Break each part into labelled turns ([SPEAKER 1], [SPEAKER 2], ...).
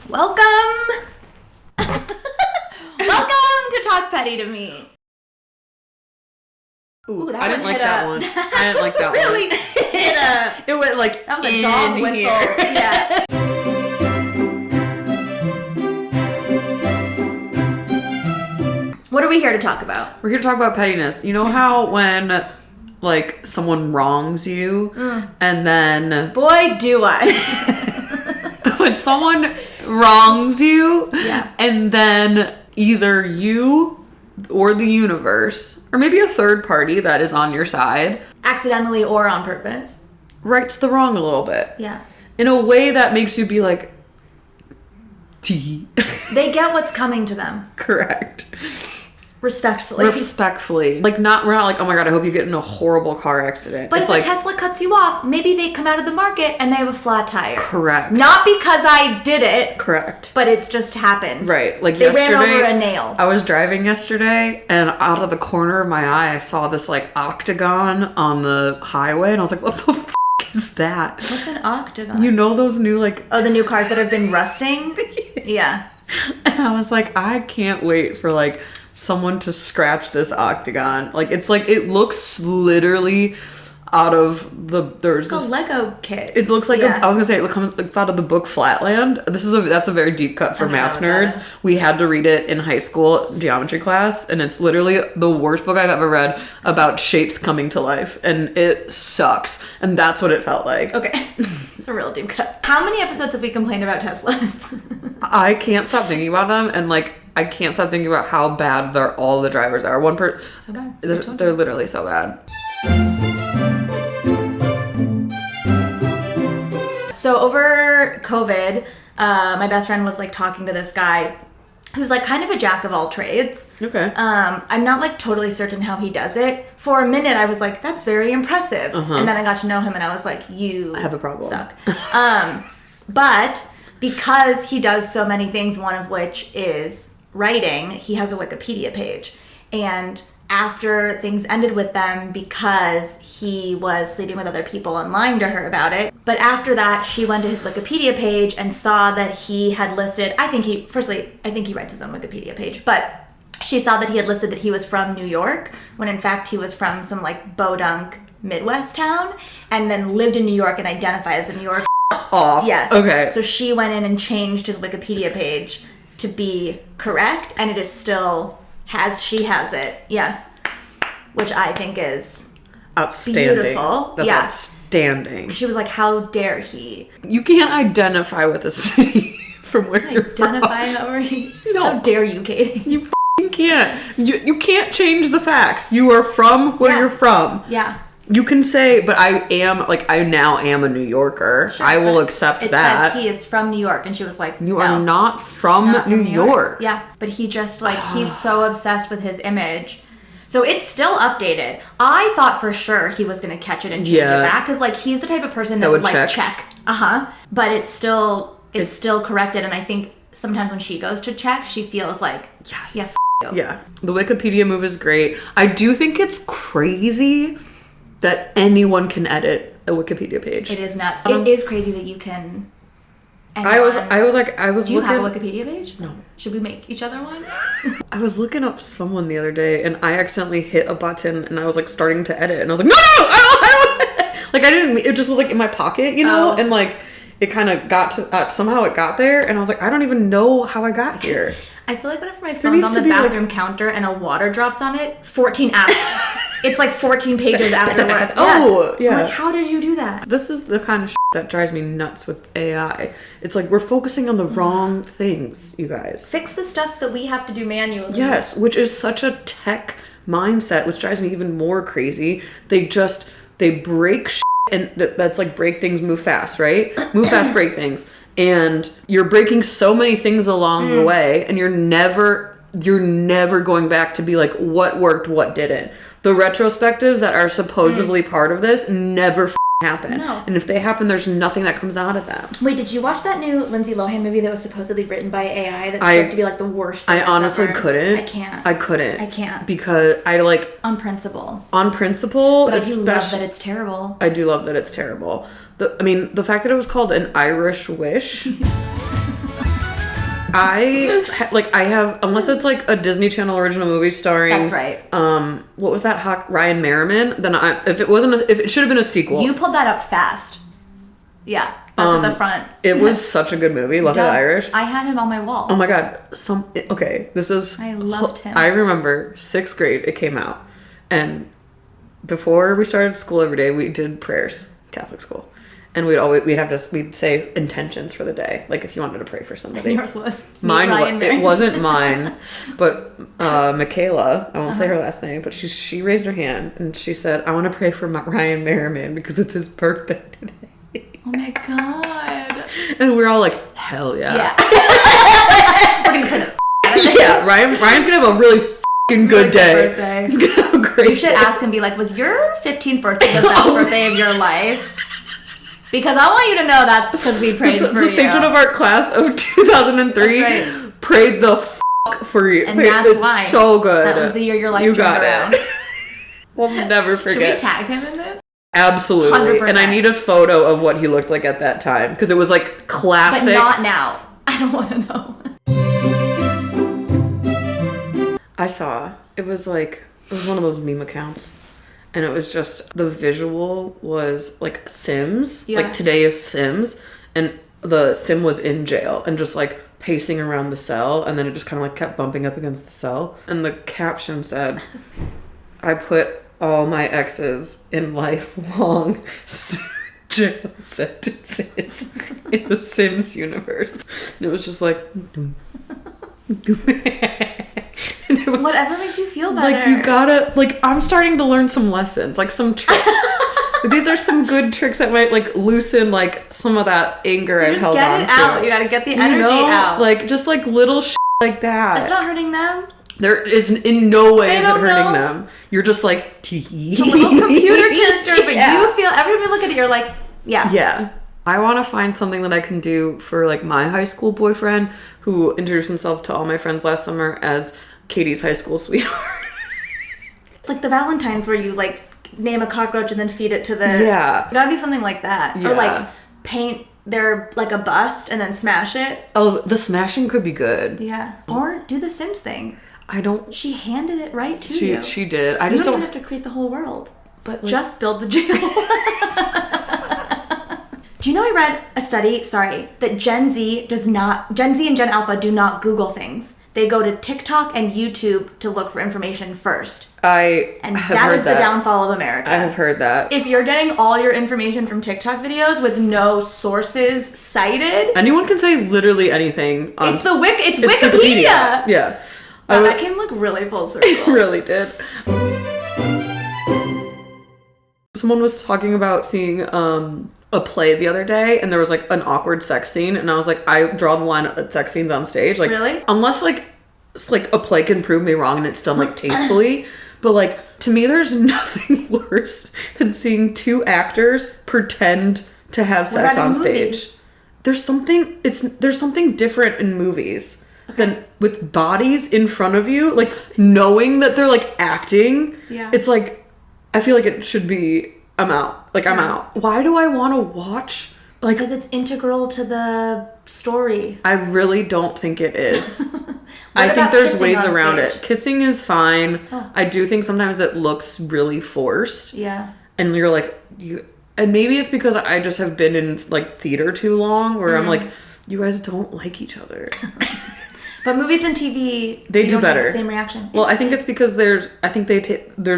[SPEAKER 1] Welcome! Welcome to Talk Petty to Me.
[SPEAKER 2] Ooh, I didn't like that one. I didn't like that
[SPEAKER 1] really
[SPEAKER 2] one. It went like
[SPEAKER 1] that was a dog whistle. Yeah. What are we here to talk about?
[SPEAKER 2] We're here to talk about pettiness. You know how when like someone wrongs you and then
[SPEAKER 1] Boy, do I.
[SPEAKER 2] when someone wrongs you
[SPEAKER 1] Yeah.
[SPEAKER 2] and then either you or the universe or maybe a third party that is on your side
[SPEAKER 1] Accidentally or on purpose.
[SPEAKER 2] rights the wrong a little bit.
[SPEAKER 1] Yeah.
[SPEAKER 2] In a way that makes you be like, T.
[SPEAKER 1] They get what's coming to them.
[SPEAKER 2] Correct.
[SPEAKER 1] Respectfully.
[SPEAKER 2] Like, we're not like, oh my God, I hope you get in a horrible car accident.
[SPEAKER 1] But
[SPEAKER 2] it's
[SPEAKER 1] if
[SPEAKER 2] like,
[SPEAKER 1] a Tesla cuts you off, maybe they come out of the market and they have a flat tire.
[SPEAKER 2] correct.
[SPEAKER 1] Not because I did it.
[SPEAKER 2] Correct.
[SPEAKER 1] But it just happened.
[SPEAKER 2] Right. Like
[SPEAKER 1] they
[SPEAKER 2] yesterday.
[SPEAKER 1] ran over a nail.
[SPEAKER 2] I was driving yesterday and out of the corner of my eye, I saw this like octagon on the highway and I was like, what the f*** is that?
[SPEAKER 1] What's an octagon?
[SPEAKER 2] You know those new like...
[SPEAKER 1] Oh, the new cars that have been rusting? Yeah.
[SPEAKER 2] And I was like, I can't wait for like someone to scratch this octagon. Like it's like, it looks literally out of the, there's
[SPEAKER 1] It's
[SPEAKER 2] this...
[SPEAKER 1] a Lego kit.
[SPEAKER 2] It looks like
[SPEAKER 1] Yeah.
[SPEAKER 2] I was gonna say it's out of the book Flatland. That's a very deep cut for
[SPEAKER 1] I don't know
[SPEAKER 2] math
[SPEAKER 1] what that
[SPEAKER 2] nerds.
[SPEAKER 1] is.
[SPEAKER 2] We had to read it in high school geometry class, and it's literally the worst book I've ever read about shapes coming to life, and it sucks. And that's what it felt like.
[SPEAKER 1] Okay. It's a real deep cut. How many episodes have we complained about Teslas?
[SPEAKER 2] I can't stop thinking about them, and like I can't stop thinking about how bad all the drivers are.
[SPEAKER 1] So bad.
[SPEAKER 2] They're literally so bad.
[SPEAKER 1] So over COVID, my best friend was like talking to this guy who's like kind of a jack of all trades.
[SPEAKER 2] Okay.
[SPEAKER 1] I'm not like totally certain how he does it. For a minute, I was like, that's very impressive. And then I got to know him and I was like, I
[SPEAKER 2] have a problem.
[SPEAKER 1] Suck. But because he does so many things, one of which is writing, he has a Wikipedia page. And after things ended with them because he was sleeping with other people and lying to her about it. But after that, she went to his Wikipedia page and saw that he had listed, I think he writes his own Wikipedia page, but she saw that he had listed that he was from New York, when in fact he was from some like bodunk Midwest town, and then lived in New York and identified as a New York.
[SPEAKER 2] Off.
[SPEAKER 1] Yes.
[SPEAKER 2] Okay.
[SPEAKER 1] So she went in and changed his Wikipedia page to be correct, and it is still she has it. Yes. Which I think is
[SPEAKER 2] outstanding.
[SPEAKER 1] Beautiful.
[SPEAKER 2] That's
[SPEAKER 1] Yeah.
[SPEAKER 2] outstanding.
[SPEAKER 1] She was like, how dare he?
[SPEAKER 2] You can't identify with a city from where you're from.
[SPEAKER 1] How dare you, Katie?
[SPEAKER 2] You f***ing can't. You can't change the facts. You are from where you're from.
[SPEAKER 1] Yeah.
[SPEAKER 2] You can say, but I now am a New Yorker.
[SPEAKER 1] Sure,
[SPEAKER 2] I will accept that.
[SPEAKER 1] Says he is from New York, and she was like,
[SPEAKER 2] You are not from New York.
[SPEAKER 1] Yeah, but he just like, he's so obsessed with his image. So it's still updated. I thought for sure he was going to catch it and change it back, because like he's the type of person that would like check. But it's still corrected, and I think sometimes when she goes to check, she feels like,
[SPEAKER 2] yes.
[SPEAKER 1] Yeah, you.
[SPEAKER 2] Yeah. The Wikipedia move is great. I do think it's crazy that anyone can edit a Wikipedia page.
[SPEAKER 1] It is nuts. It is crazy that you can.
[SPEAKER 2] I was
[SPEAKER 1] Do you
[SPEAKER 2] looking.
[SPEAKER 1] have a Wikipedia page?
[SPEAKER 2] No.
[SPEAKER 1] Should we make each other one?
[SPEAKER 2] I was looking up someone the other day and I accidentally hit a button and I was like starting to edit and I was like, no, I don't. Like I didn't, it just was like in my pocket, you know? And like it kind of got to, somehow it got there and I was like, I don't even know how I got here.
[SPEAKER 1] I feel like whenever my phone's on the bathroom counter and a water drops on it, 14 apps. It's like 14 pages afterward.
[SPEAKER 2] Oh, yeah.
[SPEAKER 1] I'm like, how did you do that?
[SPEAKER 2] This is the kind of shit that drives me nuts with AI. It's like we're focusing on the wrong things, you guys.
[SPEAKER 1] Fix the stuff that we have to do manually.
[SPEAKER 2] Yes, which is such a tech mindset, which drives me even more crazy. They break shit and that's like break things, move fast, right? Move fast, break things. And you're breaking so many things along the way and you're never going back to be like, what worked, what didn't. The retrospectives that are supposedly part of this never happen.
[SPEAKER 1] No.
[SPEAKER 2] And if they happen, there's nothing that comes out of them.
[SPEAKER 1] Wait, did you watch that new Lindsay Lohan movie that was supposedly written by AI that's supposed to be like the worst thing
[SPEAKER 2] I honestly
[SPEAKER 1] ever?
[SPEAKER 2] couldn't.
[SPEAKER 1] I couldn't.
[SPEAKER 2] I can't. Because I like...
[SPEAKER 1] On principle.
[SPEAKER 2] On principle,
[SPEAKER 1] but I do love that it's terrible.
[SPEAKER 2] I do love that it's terrible. The fact that it was called An Irish Wish... I have, unless it's like a Disney Channel original movie starring.
[SPEAKER 1] That's right.
[SPEAKER 2] What was that? Ryan Merriman. Then if it should have been a sequel.
[SPEAKER 1] You pulled that up fast. Yeah. That's at the front.
[SPEAKER 2] It was such a good movie. Luck of the Irish.
[SPEAKER 1] I had him on my wall.
[SPEAKER 2] Oh my god. This is.
[SPEAKER 1] I loved him.
[SPEAKER 2] I remember 6th grade. It came out, and before we started school every day, we did prayers, Catholic school, and we'd say intentions for the day, like if you wanted to pray for somebody.
[SPEAKER 1] Yours was
[SPEAKER 2] mine. It wasn't mine, but Michaela. I won't say her last name, but she raised her hand and she said, "I want to pray for Ryan Merriman because it's his birthday today."
[SPEAKER 1] Oh my god.
[SPEAKER 2] And we're all like, hell yeah.
[SPEAKER 1] Yeah. We're gonna put it.
[SPEAKER 2] Yeah, Ryan's gonna have a really fucking good day.
[SPEAKER 1] Birthday.
[SPEAKER 2] He's gonna have a great day.
[SPEAKER 1] You should ask and be like, was your 15th birthday the best birthday of your life? Because I want you to know that's because we prayed for you.
[SPEAKER 2] The Sainthood of Art class of 2003
[SPEAKER 1] right.
[SPEAKER 2] prayed the fuck for you.
[SPEAKER 1] And that's why.
[SPEAKER 2] So good.
[SPEAKER 1] That was the year your life turned around.
[SPEAKER 2] We'll never forget.
[SPEAKER 1] Should we tag him in this?
[SPEAKER 2] Absolutely.
[SPEAKER 1] 100%.
[SPEAKER 2] And I need a photo of what he looked like at that time because it was like classic.
[SPEAKER 1] But not now. I don't want to know.
[SPEAKER 2] I saw. It was one of those meme accounts. And it was just, the visual was like Sims.
[SPEAKER 1] Yeah.
[SPEAKER 2] Like today is Sims. And the Sim was in jail and just like pacing around the cell. And then it just kind of like kept bumping up against the cell. And the caption said, I put all my exes in lifelong jail sentences in the Sims universe. And it was just like...
[SPEAKER 1] Whatever makes you feel better.
[SPEAKER 2] Like, you gotta... Like, I'm starting to learn some lessons. Like, some tricks. These are some good tricks that might, like, loosen, like, some of that anger I've held on to.
[SPEAKER 1] Get it out. You gotta get the energy out.
[SPEAKER 2] Like, just, like, little shit like that.
[SPEAKER 1] It's not hurting them.
[SPEAKER 2] There is in no way is it hurting them. You're just like
[SPEAKER 1] the little computer character, but you feel everybody look at it. You're like, yeah.
[SPEAKER 2] I want to find something that I can do for like my high school boyfriend who introduced himself to all my friends last summer as Katie's high school sweetheart.
[SPEAKER 1] Like the Valentine's where you like name a cockroach and then feed it to the.
[SPEAKER 2] Yeah.
[SPEAKER 1] You gotta do something like that, or like paint their like a bust and then smash it.
[SPEAKER 2] Oh, the smashing could be good.
[SPEAKER 1] Yeah, or do the Sims thing.
[SPEAKER 2] I don't.
[SPEAKER 1] She handed it right to you.
[SPEAKER 2] She did. I
[SPEAKER 1] you
[SPEAKER 2] just
[SPEAKER 1] don't even have to create the whole world,
[SPEAKER 2] but like,
[SPEAKER 1] just build the jail. Do you know I read a study? That Gen Z and Gen Alpha do not Google things. They go to TikTok and YouTube to look for information first.
[SPEAKER 2] And
[SPEAKER 1] that is the downfall of America.
[SPEAKER 2] I have heard that.
[SPEAKER 1] If you're getting all your information from TikTok videos with no sources cited,
[SPEAKER 2] anyone can say literally anything.
[SPEAKER 1] It's Wikipedia.
[SPEAKER 2] Yeah.
[SPEAKER 1] Wow, that came like really full circle.
[SPEAKER 2] It really did. Someone was talking about seeing a play the other day, and there was like an awkward sex scene, and I was like, I draw the line at sex scenes on stage. Like,
[SPEAKER 1] really?
[SPEAKER 2] Unless like a play can prove me wrong and it's done like tastefully. But like, to me, there's nothing worse than seeing two actors pretend to have sex on stage. There's something different in movies. Than with bodies in front of you, like knowing that they're like acting.
[SPEAKER 1] Yeah.
[SPEAKER 2] It's like, I feel like it should be, I'm out. Like, I'm out. Why do I want to watch? Like,
[SPEAKER 1] because it's integral to the story.
[SPEAKER 2] I really don't think it is. I think there's ways around it. Kissing is fine. Oh. I do think sometimes it looks really forced.
[SPEAKER 1] Yeah.
[SPEAKER 2] And you're like, and maybe it's because I just have been in like theater too long where I'm like, you guys don't like each other.
[SPEAKER 1] But movies and TV,
[SPEAKER 2] they do better.
[SPEAKER 1] Have the same reaction.
[SPEAKER 2] Well, I think it's because there's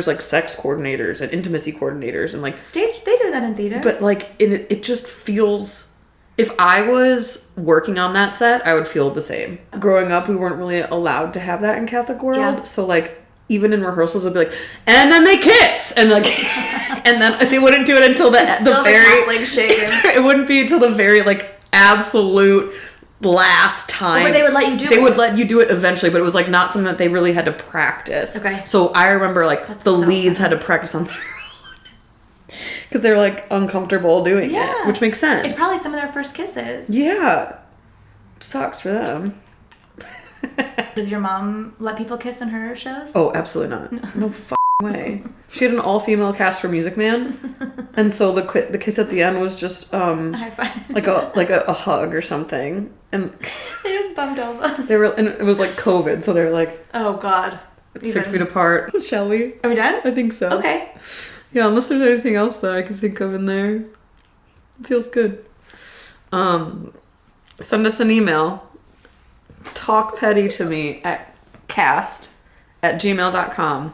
[SPEAKER 2] like sex coordinators and intimacy coordinators and like
[SPEAKER 1] stage. They do that in theater.
[SPEAKER 2] But like it just feels. If I was working on that set, I would feel the same. Growing up, we weren't really allowed to have that in Catholic world, so like even in rehearsals, it'd be like, and then they kiss, and like, and then they wouldn't do it until the very.
[SPEAKER 1] Like shaken.
[SPEAKER 2] It wouldn't be until the very like absolute last time.
[SPEAKER 1] But they would let you do it.
[SPEAKER 2] They would let you do it eventually, but it was like not something that they really had to practice.
[SPEAKER 1] Okay.
[SPEAKER 2] So I remember like the leads had to practice on their own because they were like uncomfortable doing it, which makes sense.
[SPEAKER 1] It's probably some of their first kisses.
[SPEAKER 2] Yeah. Sucks for them.
[SPEAKER 1] Does your mom let people kiss in her shows?
[SPEAKER 2] Oh, absolutely not. No way. She had an all-female cast for Music Man, and so the kiss at the end was just
[SPEAKER 1] high five.
[SPEAKER 2] like a hug or something, and
[SPEAKER 1] they just Bomb Delvas.
[SPEAKER 2] They were, and it was like COVID, so they were like
[SPEAKER 1] Oh God.
[SPEAKER 2] 6 feet apart. Shall we?
[SPEAKER 1] Are we done?
[SPEAKER 2] I think so.
[SPEAKER 1] Okay.
[SPEAKER 2] Yeah, unless there's anything else that I can think of in there. It feels good. Send us an email. Talk petty to me at cast@gmail.com.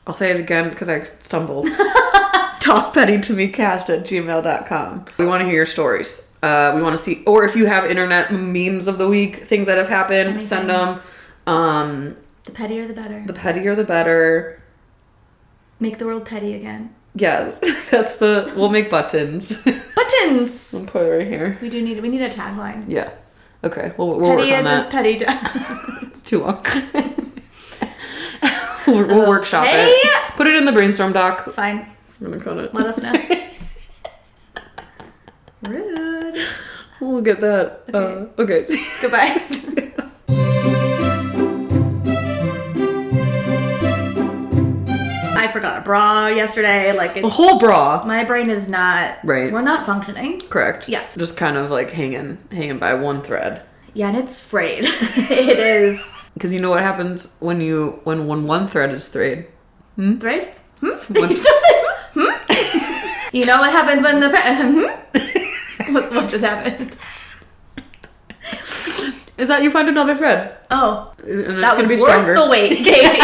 [SPEAKER 2] I'll say it again because I stumbled. talkpettytomecast@gmail.com. We want to hear your stories. We want to see, or if you have internet memes of the week, things that have happened,
[SPEAKER 1] Anything.
[SPEAKER 2] send them.
[SPEAKER 1] The pettier the better.
[SPEAKER 2] The pettier the better.
[SPEAKER 1] Make the world petty again.
[SPEAKER 2] Yes, we'll make buttons.
[SPEAKER 1] Buttons!
[SPEAKER 2] I'll put it right here.
[SPEAKER 1] We need a tagline.
[SPEAKER 2] Yeah. Okay, we'll
[SPEAKER 1] Petty
[SPEAKER 2] work on that.
[SPEAKER 1] as petty does.
[SPEAKER 2] It's too long. we'll workshop it. Put it in the brainstorm doc.
[SPEAKER 1] Fine.
[SPEAKER 2] I'm gonna cut it.
[SPEAKER 1] Let us know. Rude.
[SPEAKER 2] We'll get that. Okay.
[SPEAKER 1] Goodbye. I forgot a bra yesterday. Like
[SPEAKER 2] A whole bra.
[SPEAKER 1] my brain is not
[SPEAKER 2] Right.
[SPEAKER 1] We're not functioning.
[SPEAKER 2] Correct.
[SPEAKER 1] Yes.
[SPEAKER 2] Just kind of like hanging by one thread.
[SPEAKER 1] Yeah, and it's frayed. It is.
[SPEAKER 2] Because you know what happens when one thread is frayed?
[SPEAKER 1] Thread?
[SPEAKER 2] When-
[SPEAKER 1] You just said, You know what happens when the what just happened?
[SPEAKER 2] Is that you find another thread.
[SPEAKER 1] Oh,
[SPEAKER 2] And it's
[SPEAKER 1] that
[SPEAKER 2] gonna
[SPEAKER 1] was
[SPEAKER 2] be
[SPEAKER 1] worth
[SPEAKER 2] stronger.
[SPEAKER 1] the wait, Katie.